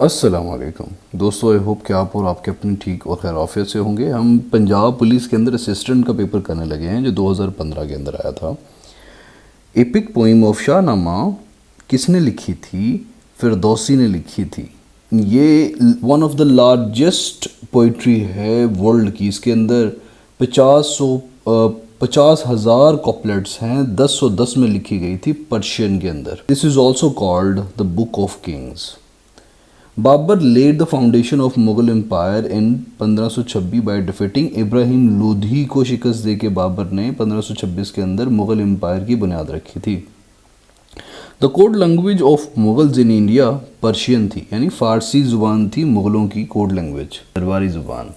अस्सलाम वालेकुम दोस्तों, आई होप कि आप और आपके अपनी ठीक और खैर आफियत से होंगे। हम पंजाब पुलिस के अंदर असिस्टेंट का पेपर करने लगे हैं जो 2015 के अंदर आया था। एपिक पोइम ऑफ शाहनामा किसने लिखी थी? फिरदौसी ने लिखी थी। ये one of the largest poetry है वर्ल्ड की। इसके अंदर 50,000 कॉपलेट्स हैं। 1010 में लिखी गई थी पर्शियन के अंदर। This is also called the book of kings. Babur laid the foundation of Mughal empire in 1526 by defeating Ibrahim Lodi को शिकस्त दे के बाबर ने 1526 के अंदर मुगल एम्पायर की बुनियाद रखी थी। The code language of Mughals in India Persian थी, यानी फारसी ज़ुबान थी मुगलों की कोड लैंग्वेज, दरबारी ज़ुबान।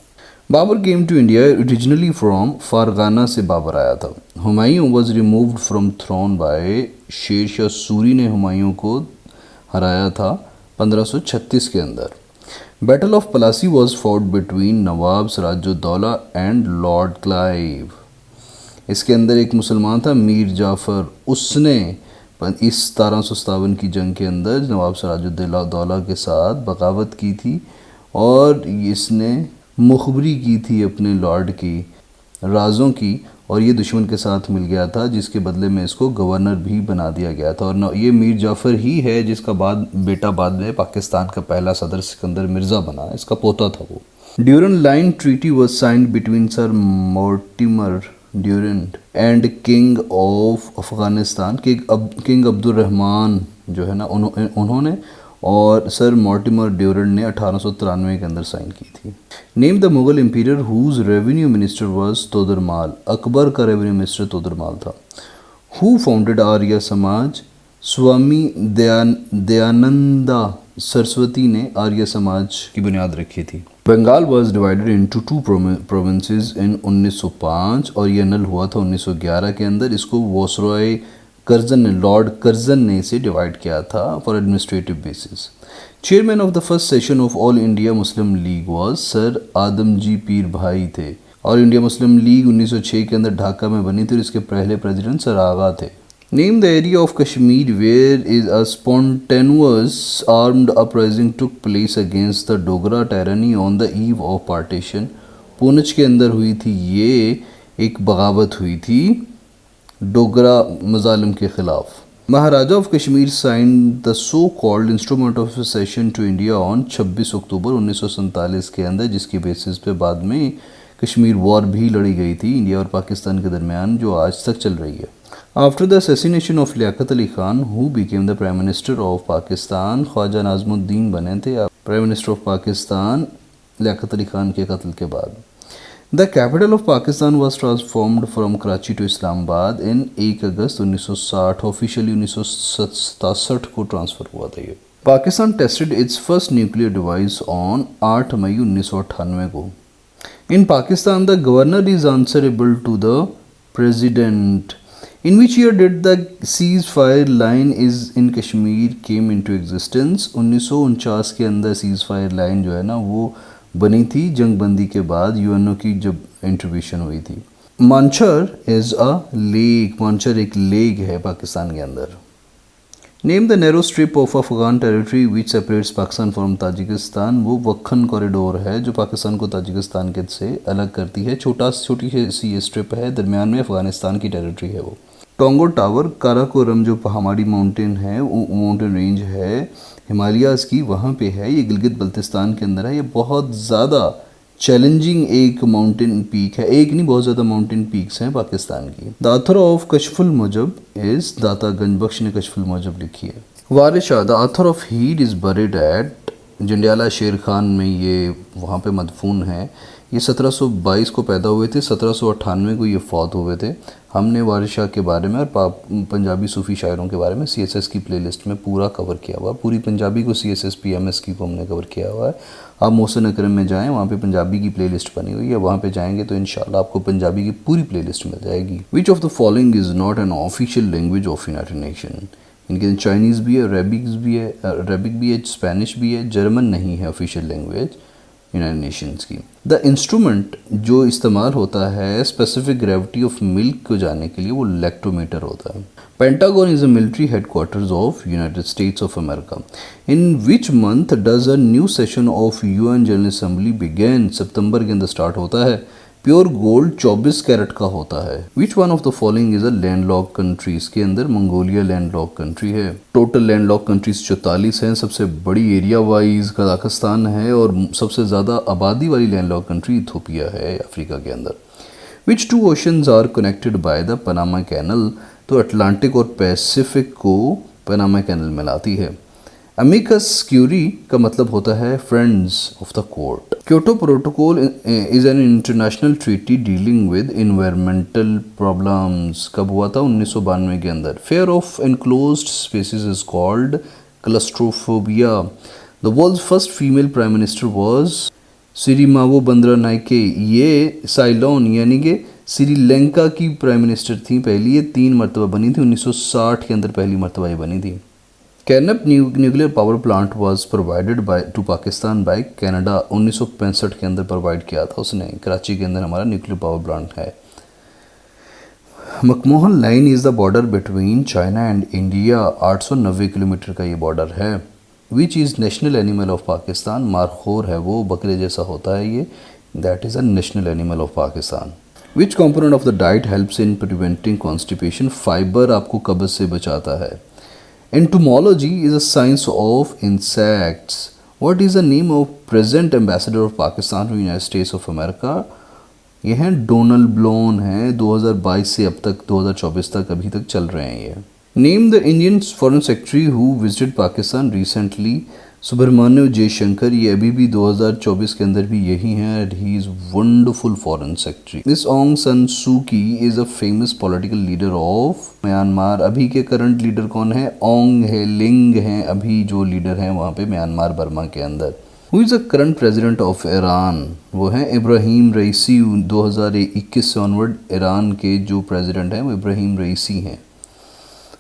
Babur came to India originally from Fergana से बाबर आया था। Humayun was removed from throne by Sher Shah Suri ने हुमायूं को हराया था 1536 के अंदर। Battle of Plassey was fought between Nawab Siraj-ud-Daulah and Lord Clive. इसके अंदर एक मुसलमान था मीर जाफ़र, उसने इस 1757 की जंग के अंदर नवाब सिराजुद्दौला के साथ बगावत की थी और इसने मुखबरी की थी अपने लॉर्ड की राज़ों की, और ये दुश्मन के साथ मिल गया था जिसके बदले में इसको गवर्नर भी बना दिया गया था। और ये मीर जाफ़र ही है जिसका बेटा बाद में पाकिस्तान का पहला सदर सिकंदर मिर्ज़ा बना, इसका पोता था वो। Durand line treaty was signed between sir Mortimer Durand and king of Afghanistan. King Abdur Rahman जो है ना उन्होंने और सर मॉर्टिमर ड्यूरेंट ने 1893 के अंदर साइन की थी। Name the Mughal emperor whose revenue minister was Todarmal. Akbar का रेवेन्यू मिनिस्टर तोदरमाल था। Who founded Arya Samaj? स्वामी दयानंदा सरस्वती ने आर्य समाज की बुनियाद रखी थी। Bengal was divided into 2 provinces in 1905 और यह नल हुआ था 1911 के अंदर। इसको वॉसरॉय लॉर्ड कर्जन ने इसे डिवाइड किया था for administrative basis. Chairman of the first session of All India Muslim League was sir Adamjee Peerbhoy थे। ऑल इंडिया मुस्लिम लीग 1906 के अंदर ढाका में बनी थी और इसके पहले प्रेसिडेंट सर आगा थे। Name the area of Kashmir where is a spontaneous armed uprising took place against the Dogra tyranny on the eve of partition. Poonch के अंदर हुई थी ये एक बगावत हुई थी डोगरा मजालिम के खिलाफ। Maharaja of Kashmir sign the so called instrument of session to India on 26 October 1947 के अंदर, जिसकी बेसिस पे बाद में कश्मीर वॉर भी लड़ी गई थी इंडिया और पाकिस्तान के दरमियान, जो आज तक चल रही है। After the assassination of Liaquat Ali Khan who became the prime minister of Pakistan, Khawaja Nazimuddin बने थे prime minister of Pakistan Liaquat Ali Khan के कत्ल के बाद। The capital of Pakistan was transformed from Karachi to Islamabad in 1 August 1960। Officially 1967 को ट्रांसफ़र हुआ था ये। Pakistan tested its first nuclear device on 8 May 1998 को। In Pakistan the governor is answerable to the president. In which year did the cease fire line is in Kashmir came into existence? 1949 के अंदर seize fire line जो है ना वो बनी थी जंग बंदी के बाद, यूएनओ की जब इंटरवेंशन हुई थी। मानचर इज़ अ लेक। मानचर एक लेक है पाकिस्तान के अंदर। Name the narrow strip of Afghan territory which separates Pakistan from Tajikistan. वो वक्खन कॉरिडोर है जो पाकिस्तान को ताजिकिस्तान के से अलग करती है। छोटी सी ये स्ट्रिप है, दरमियान में अफगानिस्तान की टेरिटरी है वो। टोंगो टावर काराकोरम जो पहाड़ी माउंटेन है, वो माउंटेन रेंज है हिमालयाज़ की, वहाँ पे है। ये गिलगित बल्तिस्तान के अंदर है। ये बहुत ज़्यादा चैलेंजिंग एक माउंटेन पीक है। एक नहीं, बहुत ज़्यादा माउंटेन पीक्स हैं पाकिस्तान की। द ऑथर ऑफ कशफुल मुजब इज़ दाता गंजबख्श ने कशफुल मुजब लिखी है। Waris Shah the author of Heer is buried at Jandiala Sher Khan में, ये वहाँ पे मदफून है। ये 1722 को पैदा हुए थे, 1798 को ये फौत हुए थे। हमने वारिस शाह के बारे में और पंजाबी सूफ़ी शायरों के बारे में सीएसएस की प्लेलिस्ट में पूरा कवर किया हुआ है। पूरी पंजाबी को सीएसएस पीएमएस की को हमने कवर किया हुआ है। आप मोहसिन अकरम में जाएं, वहाँ पे पंजाबी की प्लेलिस्ट बनी हुई है। वहाँ पे जाएंगे तो इंशाल्लाह आपको पंजाबी की पूरी प्लेलिस्ट मिल जाएगी। विच of the following is not an official language of United nation? इनके अंदर चाइनीज़ भी है, अरेबिक भी है, स्पेनिश भी है, जर्मन नहीं है ऑफिशियल लैंग्वेज। यूनाइटेड नेशंस की। द इंस्ट्रूमेंट जो इस्तेमाल होता है स्पेसिफिक ग्रेविटी ऑफ मिल्क को जानने के लिए वो लैक्टोमीटर होता है। Pentagon is a military headquarters of United States of America. In which month does a new session of UN general assembly begin? सितंबर के अंदर स्टार्ट होता है। प्योर गोल्ड 24 कैरेट का होता है। Which one of the following is a landlocked country? इसके अंदर मंगोलिया लैंडलॉक कंट्री है। टोटल लैंडलॉक कंट्रीज 44 हैं। सबसे बड़ी एरिया वाइज कजाकिस्तान है और सबसे ज़्यादा आबादी वाली लैंडलॉक कंट्री इथोपिया है अफ्रीका के अंदर। Which two oceans are connected by the Panama canal? तो अटलांटिक और पैसिफिक को पनामा कैनल मिलाती है। अमिकस क्यूरी का मतलब होता है friends of the court. Kyoto protocol is an international treaty dealing with environmental problems. कब हुआ था? 1992 के अंदर। Fear of enclosed spaces is called claustrophobia. The world's first female prime minister was Sirimavo बंद्रानाइके। ये साइलोन यानी कि श्रीलंका की प्राइम मिनिस्टर थी पहली। ये 3 मरतबा बनी थी। 1960 के अंदर पहली मरतबा ये बनी थी। KANUPP nuclear power plant was provided by to Pakistan by Canada. 1965 के अंदर प्रोवाइड किया था उसने। कराची के अंदर हमारा न्यूक्लियर पावर प्लांट है। McMahon line is the border between China and India. 890 kilometre का ये बॉर्डर है। Which is national animal of Pakistan? मारखोर है वो, बकरे जैसा होता है ये। That is a national animal of Pakistan. Which component of the diet helps in preventing constipation? Fibre आपको कब्ज से बचाता है। Entomology is a science of insects. What is the name of present ambassador of Pakistan to United States of America? ये हैं Donald blown हैं। 2022 से अब तक 2024 तक अभी तक चल रहे हैं ये। Name the Indian foreign secretary who visited Pakistan recently. Subrahmanyam Jaishankar. ये अभी भी 2024 के अंदर भी यही हैं and he is wonderful foreign secretary. This Aung San Suu Kyi is a famous political leader of Myanmar. अभी के करंट लीडर कौन है? ओंग है, लिंग हैं अभी जो लीडर हैं वहाँ पे म्यांमार बर्मा के अंदर। Who is the current president of Iran? वो हैं इब्राहिम रईसी। 2021 से ऑनवर्ड ईरान के जो प्रेजिडेंट हैं वो इब्राहिम रईसी हैं।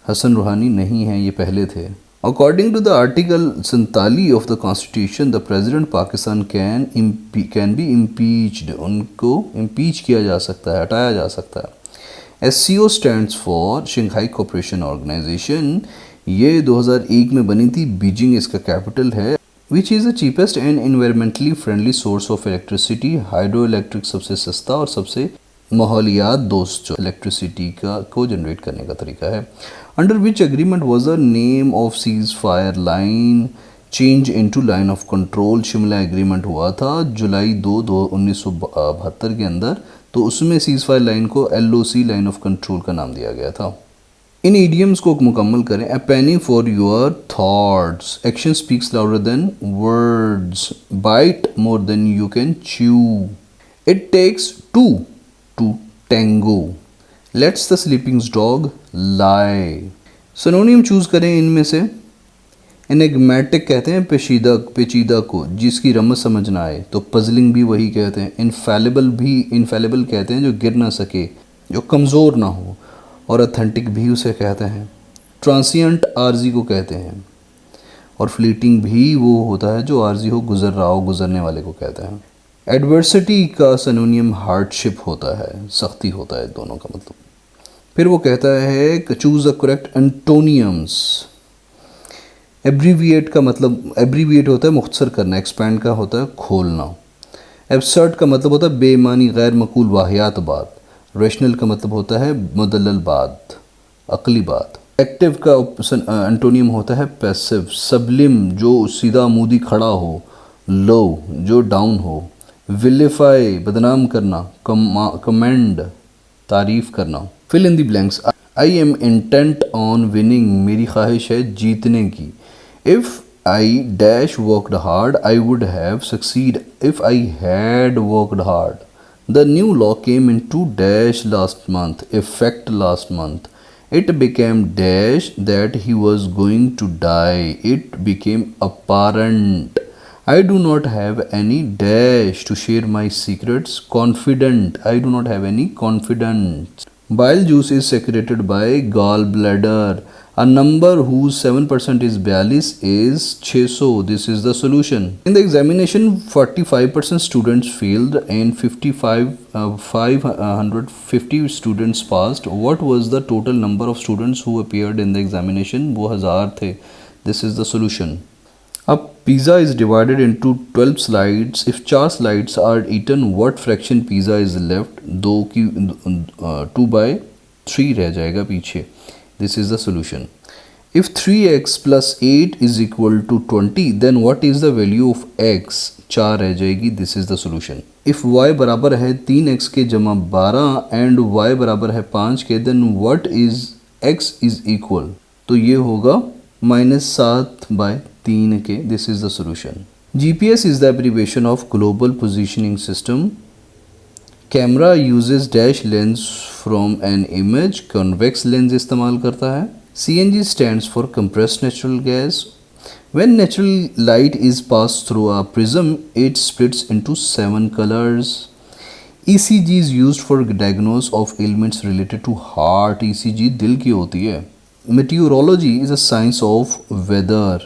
हसन रूहानी नहीं हैं, ये पहले थे। According to the Article 47 of the Constitution, the President Pakistan can be impeached. उनको impeach किया जा सकता है, हटाया जा सकता है। SCO stands for Shanghai Cooperation Organization। ये 2001 में बनी थी। बीजिंग इसका कैपिटल है। Which is the cheapest and environmentally friendly source of electricity? Hydro electric सबसे सस्ता और सबसे माहौलियात दोस्त जो इलेक्ट्रिसिटी का को जनरेट करने का तरीका है। Under which agreement was the name of seize fire line change into line of control? Shimla agreement हुआ था जुलाई 1972 के अंदर। तो उसमें सीज फायर लाइन को LOC लाइन ऑफ कंट्रोल का नाम दिया गया था। इन ईडियम्स को मुकम्मल करें। A penny for your thoughts. Action speaks louder than words. Bite more than you can chew. It takes two to tango. Let's the sleeping dog lie. Synonym choose करें इनमें से। एनिग्मेटिक कहते हैं पेचीदा को जिसकी रमज समझ ना आए, तो पजलिंग भी वही कहते हैं। इनफेलेबल कहते हैं जो गिर ना सके, जो कमज़ोर ना हो। और ऑथेंटिक भी उसे कहते हैं। ट्रांसिएंट आर्जी को कहते हैं। और फ्लीटिंग भी वो होता है जो आर्जी हो, गुजर रहा हो, गुजरने वाले को कहते हैं। एडवर्सिटी का सिनोनियम हार्डशिप होता है, सख्ती होता है दोनों का मतलब। फिर वो कहता है चूज़ द करेक्ट एंटोनियम्स। एब्रीविएट का मतलब, एब्रीविएट होता है मुख्तसर करना। एक्सपैंड का होता है खोलना। एब्सर्ड का मतलब होता है बेमानी, गैर मकूल, वाहियात बात। रेशनल का मतलब होता है मुदल्लल बात, अकली बात। एक्टिव का एंटोनियम होता है पैसिव। सबलिम जो सीधा मूदी खड़ा हो। लो जो डाउन हो। विलिफाई बदनाम करना। कमेंड तारीफ करना। Fill in the blanks. I am intent on winning. मेरी ख्वाहिश है जीतने की। If I dash worked hard I would have succeed if I had worked hard. The new law came into dash last month, effect last month. It became dash that he was going to die. It became apparent. I do not have any dash to share my secrets. Confident. I do not have any confidence. Bile juice is secreted by gallbladder. A number whose 7% is 42 is 600. This is the solution. In the examination, 45% students failed and 550 students passed. What was the total number of students who appeared in the examination? वो 1000 थे. This is the solution. A pizza is divided into 12 slides. If 4 slides are eaten, what fraction pizza is left? 2/3 रह जाएगा पीछे. This is the solution. If 3x plus 8 is equal to 20, then what is the value of x? 4 रह जाएगी. This is the solution. If y बराबर है 3x के जमा 12 and y बराबर है 5 के, then what is x is equal? तो ये होगा -7/3 के. This is the solution. GPS is the abbreviation of Global Positioning System. Camera uses dash lens from an image. Convex lens इस्तेमाल करता है. CNG stands for compressed natural gas. When natural light is pass through a prism it splits into 7 colours. ECG is used for diagnose of ailments related to heart. ECG दिल की होती है. Meteorology is a science of weather.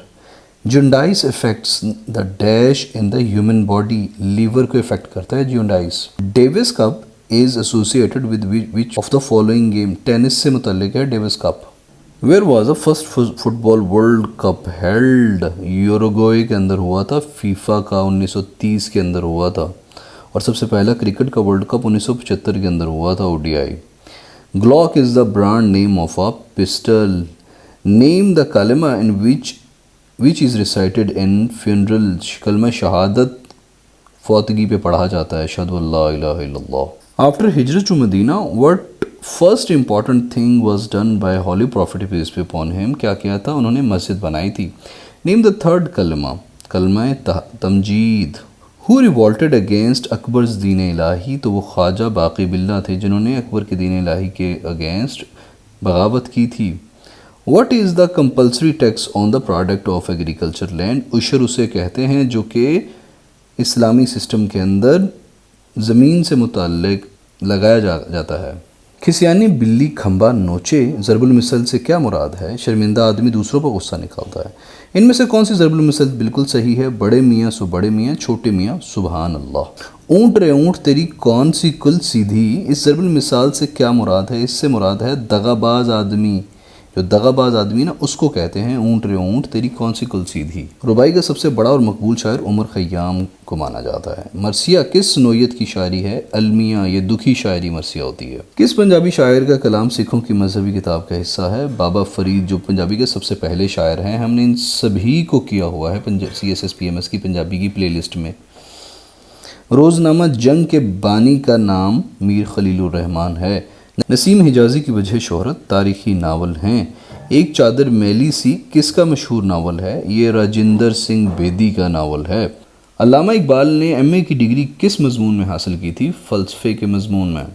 Jaundice affects the dash in the human body. Liver को effect करता है जॉन्डाइस. Davis cup is associated with which of the following game. Tennis से मुतल्लिक है Davis cup. Where was the first football world cup held. Uruguay के अंदर हुआ था. फीफा का 1930 के अंदर हुआ था. और सबसे पहला क्रिकेट का वर्ल्ड कप 1975 के अंदर हुआ था. ODI. Glock is the brand name of a pistol. Name the कलमा इन which is recited in funeral. कलमा शहादत फौतगी पे पढ़ा जाता है. अशहदु अल्ला इलाहा इल्लल्लाह. After हिजरत to Medina, what first important thing was done by Holy Prophet peace be upon him? क्या किया था? उन्होंने मस्जिद बनाई थी. Name the third कलमा. कलमा तमजीद. Who revolted against अकबर's दीन इलाही? तो वो ख्वाजा बाकी बिल्ला थे जिन्होंने अकबर के दीन इलाही के अगेंस्ट बगावत की थी. What is the compulsory tax on the product of agriculture land? उशर उसे कहते हैं जो कि इस्लामी सिस्टम के अंदर ज़मीन से मुताल्लिक लगाया जाता है. खिसियानी बिल्ली खंबा नोचे. ज़रबुल मिसल से क्या मुराद है? शर्मिंदा आदमी दूसरों पर गुस्सा निकालता है. इनमें से कौन सी ज़रबुल मिसल बिल्कुल सही है? बड़े मियाँ सो बड़े मियाँ, छोटे मियाँ सुबहान अल्लाह. ऊँट रे ऊँट तेरी कौन सी कुल सीधी. इस ज़रबुल मिसाल से क्या मुराद है? इससे मुराद है दगाबाज आदमी. जो दगाबाज आदमी ना उसको कहते हैं ऊँट रे ऊँट तेरी कौन सी कुल सीधी. रुबाई का सबसे बड़ा और मकबूल शायर उमर खयाम को माना जाता है. मरसिया किस नोयत की शायरी है? अलमिया. ये दुखी शायरी मरसिया होती है. किस पंजाबी शायर का कलाम सिखों की मजहबी किताब का हिस्सा है? बाबा फरीद जो पंजाबी के सबसे पहले शायर हैं. हमने इन सभी को किया हुआ है CSS/PMS की पंजाबी की प्लेलिस्ट में. रोज़नामा जंग के बानी का नाम मीर खलीलुर रहमान है. नसीम हिजाजी की वजह शोहरत तारीखी नावल हैं. एक चादर मैली सी किसका मशहूर नावल है? ये राजिंदर सिंह बेदी का नावल है. अल्लामा इकबाल ने MA की डिग्री किस मजमून में हासिल की थी? फ़लसफ़े के मजमून में.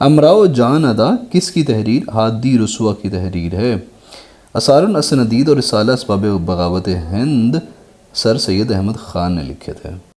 अमराओ जान अदा किसकी तहरीर? हादी रसुआ की तहरीर है. असारुल असनदीद और रिसाला असबाब बगावत हिंद सर सैयद अहमद ख़ान ने लिखे थे.